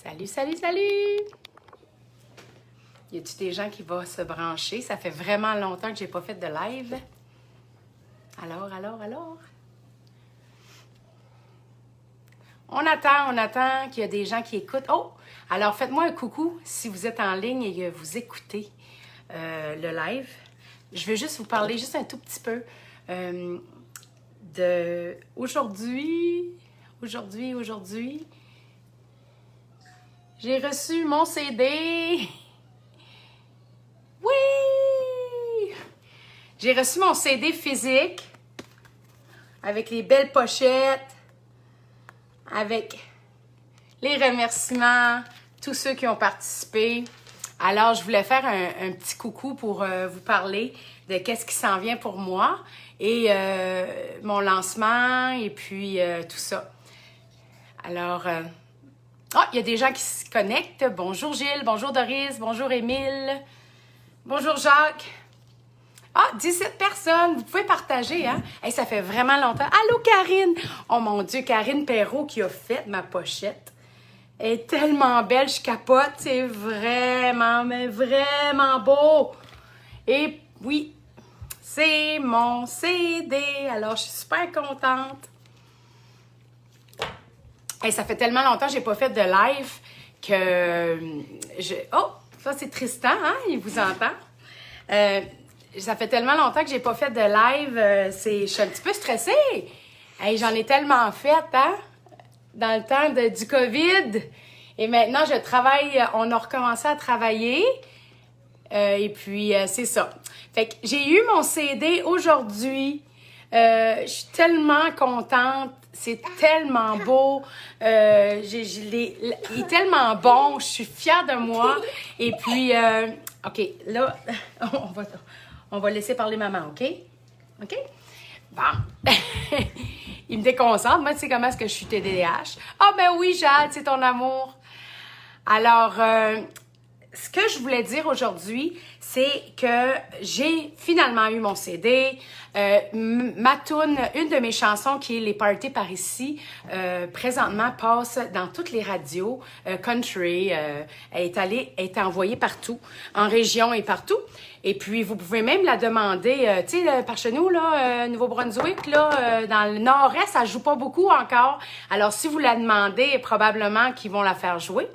Salut, salut, salut! Y a-t-il des gens qui vont se brancher? Ça fait vraiment longtemps que j'ai pas fait de live. Alors. On attend qu'il y a des gens qui écoutent. Oh! Alors, faites-moi un coucou si vous êtes en ligne et que vous écoutez le live. Je veux juste vous parler juste un tout petit peu de aujourd'hui. J'ai reçu mon CD. Oui! J'ai reçu mon CD physique avec les belles pochettes, avec les remerciements, tous ceux qui ont participé. Alors, je voulais faire un petit coucou pour vous parler de qu'est-ce qui s'en vient pour moi et mon lancement et puis tout ça. Alors, il y a des gens qui se connectent. Bonjour Gilles, bonjour Doris, bonjour Émile, bonjour Jacques. 17 personnes, vous pouvez partager, hein? Hey, ça fait vraiment longtemps. Allô Karine! Oh mon Dieu, Karine Perrault qui a fait ma pochette. Elle est tellement belle, je capote. C'est vraiment, mais vraiment beau. Et oui, c'est mon CD. Alors, je suis super contente. Hey, ça fait tellement longtemps que j'ai pas fait de live que Oh, ça c'est Tristan, hein? Il vous entend. Ça fait tellement longtemps que j'ai pas fait de live. Je suis un petit peu stressée. Hey, j'en ai tellement fait, hein? Dans le temps du COVID. Et maintenant, je travaille. On a recommencé à travailler. Et puis, c'est ça. Fait que j'ai eu mon CD aujourd'hui. Je suis tellement contente. C'est tellement beau. Il est tellement bon. Je suis fière de moi. Et puis, OK, là, on va laisser parler maman, OK? OK? Bon. Il me déconcentre. Moi, tu sais comment est-ce que je suis TDAH? Ah, ben oui, Jade, c'est ton amour. Alors, ce que je voulais dire aujourd'hui, c'est que j'ai finalement eu mon CD. Ma toune, une de mes chansons qui est Les Parties par ici, présentement passe dans toutes les radios country. Elle est envoyée partout, en région et partout. Et puis, vous pouvez même la demander, tu sais, par chez nous, là, Nouveau-Brunswick, là, dans le nord-est, ça joue pas beaucoup encore. Alors, si vous la demandez, probablement qu'ils vont la faire jouer.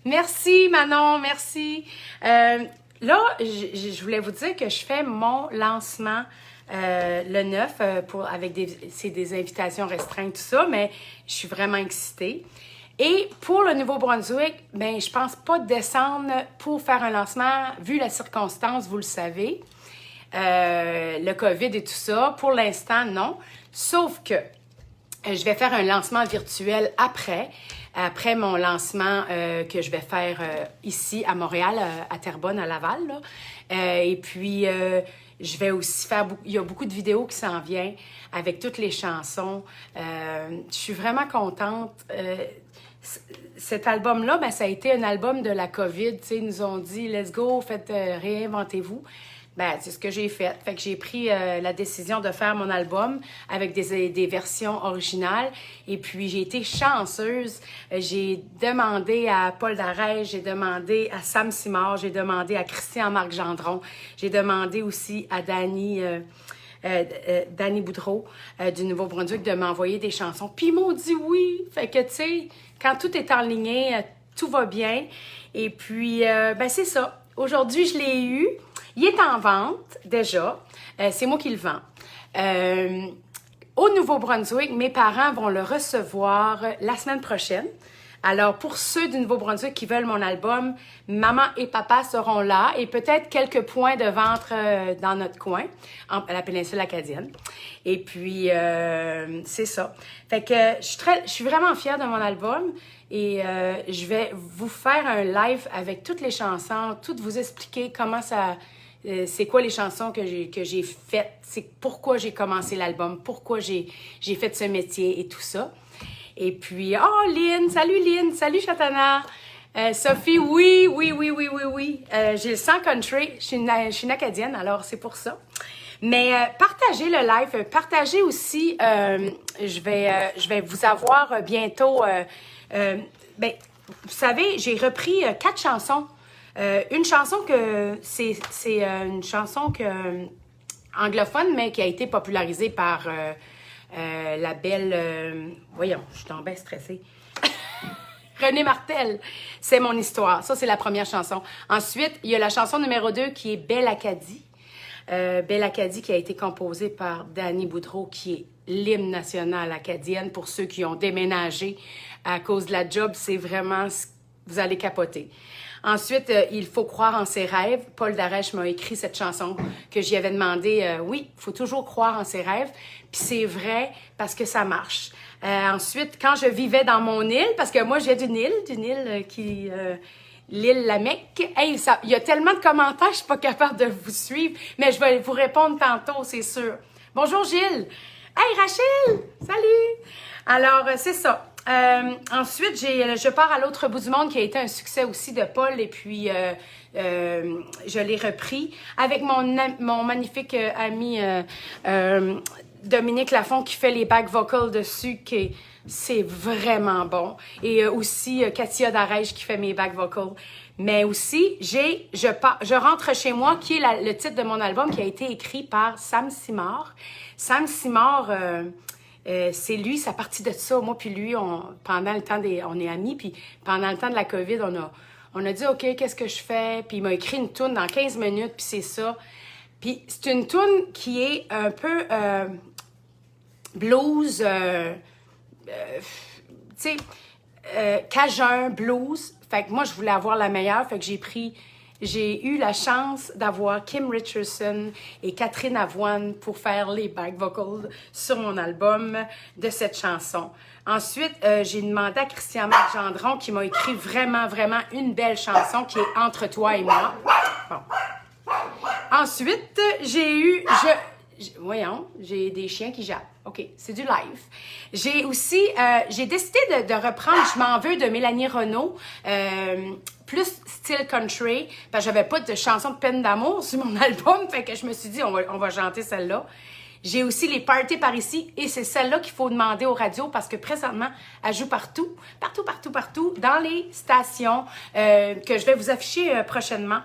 Merci Manon, merci. Là, je voulais vous dire que je fais mon lancement le 9 avec des invitations restreintes, tout ça, mais je suis vraiment excitée. Et pour le Nouveau-Brunswick, ben je pense pas descendre pour faire un lancement, vu la circonstance, vous le savez, le COVID et tout ça. Pour l'instant, non. Sauf que je vais faire un lancement virtuel après mon lancement que je vais faire ici à Montréal, à Terrebonne, à Laval. Là. Et puis, je vais aussi faire... Il y a beaucoup de vidéos qui s'en viennent avec toutes les chansons. Je suis vraiment contente. Cet album-là, ben, ça a été un album de la COVID. Ils nous ont dit « Let's go, faites, réinventez-vous ». Ben, c'est ce que j'ai fait. Fait que j'ai pris la décision de faire mon album avec des versions originales. Et puis, j'ai été chanceuse. J'ai demandé à Paul Darèche, j'ai demandé à Sam Simard, j'ai demandé à Christian-Marc Gendron, j'ai demandé aussi à Dany Boudreau du Nouveau-Brunswick de m'envoyer des chansons. Puis, ils m'ont dit oui. Fait que, tu sais, quand tout est enligné, tout va bien. Et puis, ben, c'est ça. Aujourd'hui, je l'ai eu. Il est en vente déjà. C'est moi qui le vends. Au Nouveau-Brunswick, mes parents vont le recevoir la semaine prochaine. Alors, pour ceux du Nouveau-Brunswick qui veulent mon album, maman et papa seront là et peut-être quelques points de vente dans notre coin, à la péninsule acadienne. Et puis, c'est ça. Fait que je suis vraiment fière de mon album et je vais vous faire un live avec toutes les chansons, toutes vous expliquer comment ça... c'est quoi les chansons que j'ai faites, c'est pourquoi j'ai commencé l'album, pourquoi j'ai fait ce métier et tout ça. Et puis, Lynn, salut Chatana. Sophie, oui. J'ai le sang country, je suis une Acadienne, alors c'est pour ça. Mais partagez le live, partagez aussi, je vais vous avoir bientôt, vous savez, j'ai repris 4 chansons. Une chanson que c'est une chanson anglophone, mais qui a été popularisée par la belle... voyons, je suis tombée bien stressée. René Martel, c'est mon histoire. Ça, c'est la première chanson. Ensuite, il y a la chanson numéro 2 qui est Belle Acadie. Belle Acadie qui a été composée par Danny Boudreau, qui est l'hymne national acadienne. Pour ceux qui ont déménagé à cause de la job, c'est vraiment... Vous allez capoter. Ensuite, Il faut croire en ses rêves. Paul Darèche m'a écrit cette chanson que j'y avais demandé. Oui, il faut toujours croire en ses rêves. Puis c'est vrai parce que ça marche. Ensuite, quand je vivais dans mon île, parce que moi, j'ai d'une île qui... l'île La Mecque. Hey, il y a tellement de commentaires, je suis pas capable de vous suivre, mais je vais vous répondre tantôt, c'est sûr. Bonjour Gilles. Hey Rachel, salut. Alors, c'est ça. Ensuite, Je pars à l'autre bout du monde qui a été un succès aussi de Paul et puis je l'ai repris avec mon magnifique ami Dominique Lafont qui fait les back vocals dessus, c'est vraiment bon. Et aussi Katia Darèche qui fait mes back vocals. Mais aussi, Je rentre chez moi, qui est le titre de mon album qui a été écrit par Sam Simard. Sam Simard, c'est lui, ça partit de ça. Moi puis lui, pendant le temps on est amis, puis pendant le temps de la COVID, on a dit, OK, qu'est-ce que je fais? Puis il m'a écrit une toune dans 15 minutes, puis c'est ça. Puis c'est une toune qui est un peu blues, tu sais, cajun, blues. Fait que moi, je voulais avoir la meilleure, fait que j'ai eu la chance d'avoir Kim Richardson et Catherine Avoine pour faire les back vocals sur mon album de cette chanson. Ensuite, j'ai demandé à Christian-Marc Gendron qui m'a écrit vraiment, vraiment une belle chanson qui est Entre toi et moi. Bon. Ensuite, voyons, j'ai des chiens qui jappent. OK, c'est du live. J'ai aussi, j'ai décidé de reprendre Je m'en veux de Mélanie Renaud, plus style country, parce que j'avais pas de chanson de peine d'amour sur mon album, fait que je me suis dit, on va chanter celle-là. J'ai aussi les parties par ici, et c'est celle-là qu'il faut demander aux radios, parce que présentement, elle joue partout, dans les stations que je vais vous afficher prochainement.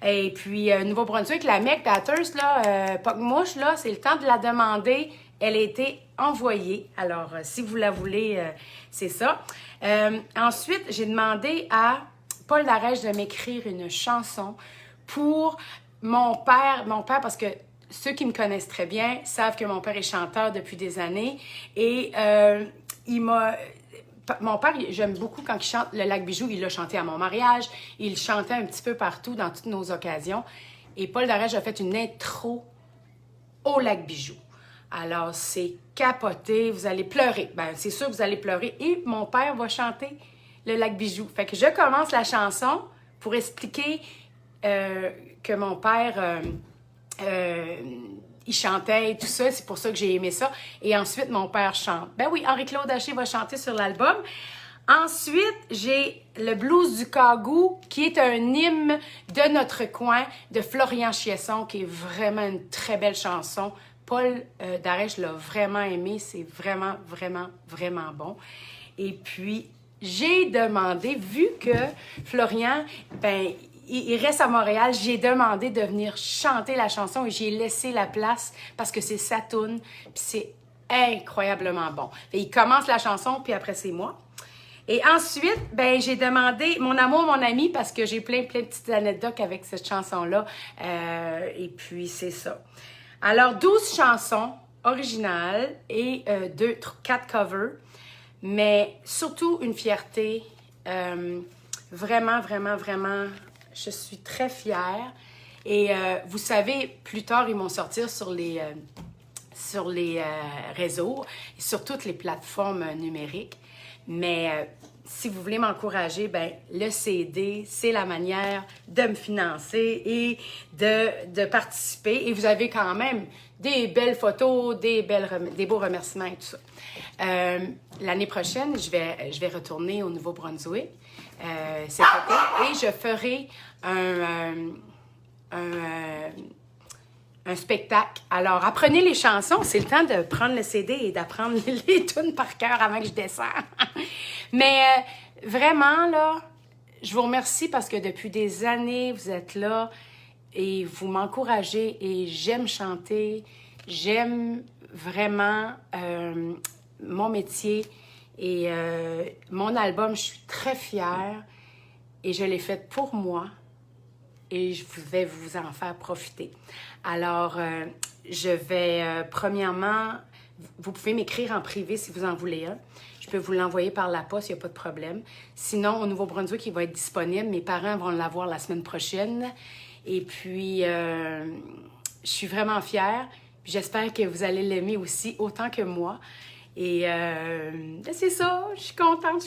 Et puis, Nouveau-Brunswick, la Mecque, Bathurst, là, Pocmouche, là, c'est le temps de la demander. Elle a été envoyée. Alors, si vous la voulez, c'est ça. Ensuite, j'ai demandé à Paul Darèche de m'écrire une chanson pour mon père. Mon père, parce que ceux qui me connaissent très bien savent que mon père est chanteur depuis des années. Et mon père, j'aime beaucoup quand il chante Le Lac Bijou. Il l'a chanté à mon mariage. Il chantait un petit peu partout dans toutes nos occasions. Et Paul Darèche a fait une intro au Lac Bijou. Alors, c'est capoté. Vous allez pleurer. Ben, c'est sûr que vous allez pleurer. Et mon père va chanter Le Lac Bijou. Fait que je commence la chanson pour expliquer que mon père... il chantait et tout ça, c'est pour ça que j'ai aimé ça. Et ensuite, mon père chante. Ben oui, Henri-Claude Haché va chanter sur l'album. Ensuite, j'ai le Blues du Kagou, qui est un hymne de notre coin, de Florian Chiasson, qui est vraiment une très belle chanson. Paul Darèche l'a vraiment aimé, c'est vraiment, vraiment, vraiment bon. Et puis, j'ai demandé, vu que Florian, ben, il reste à Montréal, j'ai demandé de venir chanter la chanson et j'ai laissé la place parce que c'est sa toune, puis c'est incroyablement bon. Et il commence la chanson, puis après, c'est moi. Et ensuite, ben, j'ai demandé Mon amour, mon ami, parce que j'ai plein de petites anecdotes avec cette chanson-là. Et puis, c'est ça. Alors, 12 chansons originales et 4 covers, mais surtout une fierté. Vraiment, vraiment, vraiment, je suis très fière. Et vous savez, plus tard, ils vont sortir sur les réseaux, sur toutes les plateformes numériques. Mais si vous voulez m'encourager, ben le CD, c'est la manière de me financer et de participer. Et vous avez quand même des belles photos, des beaux remerciements et tout ça. L'année prochaine, je vais retourner au Nouveau-Brunswick cet été et je ferai un spectacle. Alors, apprenez les chansons. C'est le temps de prendre le CD et d'apprendre les tunes par cœur avant que je descende. Mais vraiment, là, je vous remercie parce que depuis des années, vous êtes là et vous m'encouragez et j'aime chanter. J'aime vraiment mon métier et mon album. Je suis très fière et je l'ai fait pour moi et je vais vous en faire profiter. Alors, je vais premièrement, vous pouvez m'écrire en privé si vous en voulez un. Je peux vous l'envoyer par la poste, il n'y a pas de problème. Sinon, au Nouveau-Brunswick, il va être disponible. Mes parents vont l'avoir la semaine prochaine. Et puis, je suis vraiment fière. J'espère que vous allez l'aimer aussi autant que moi. Et c'est ça, je suis contente.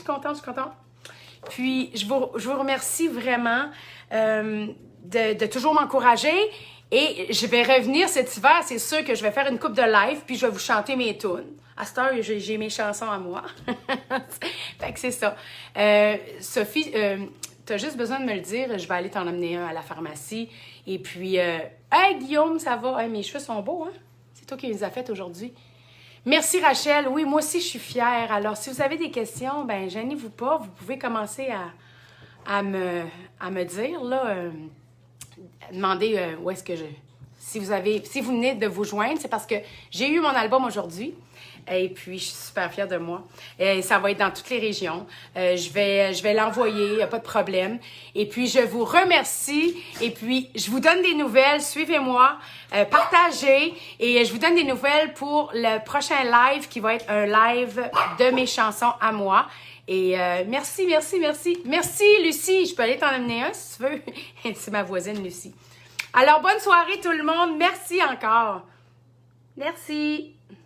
Puis, je vous remercie vraiment de toujours m'encourager. Et je vais revenir cet hiver, c'est sûr que je vais faire une coupe de live, puis je vais vous chanter mes tunes. À cette heure, j'ai mes chansons à moi. Fait que c'est ça. Sophie, tu as juste besoin de me le dire, je vais aller t'en emmener un à la pharmacie. Et puis, hey Guillaume, ça va? Hey, mes cheveux sont beaux, hein? C'est toi qui les as fait aujourd'hui. Merci Rachel. Oui, moi aussi, je suis fière. Alors, si vous avez des questions, ben gênez-vous pas. Vous pouvez commencer à me dire, là, demander où est-ce que je... Si vous venez de vous joindre, c'est parce que j'ai eu mon album aujourd'hui. Et puis, je suis super fière de moi. Et ça va être dans toutes les régions. Je vais l'envoyer, il n'y a pas de problème. Et puis, je vous remercie. Et puis, je vous donne des nouvelles. Suivez-moi, partagez. Et je vous donne des nouvelles pour le prochain live qui va être un live de mes chansons à moi. Et merci. Merci, Lucie. Je peux aller t'en amener un si tu veux. C'est ma voisine, Lucie. Alors, bonne soirée tout le monde. Merci encore. Merci.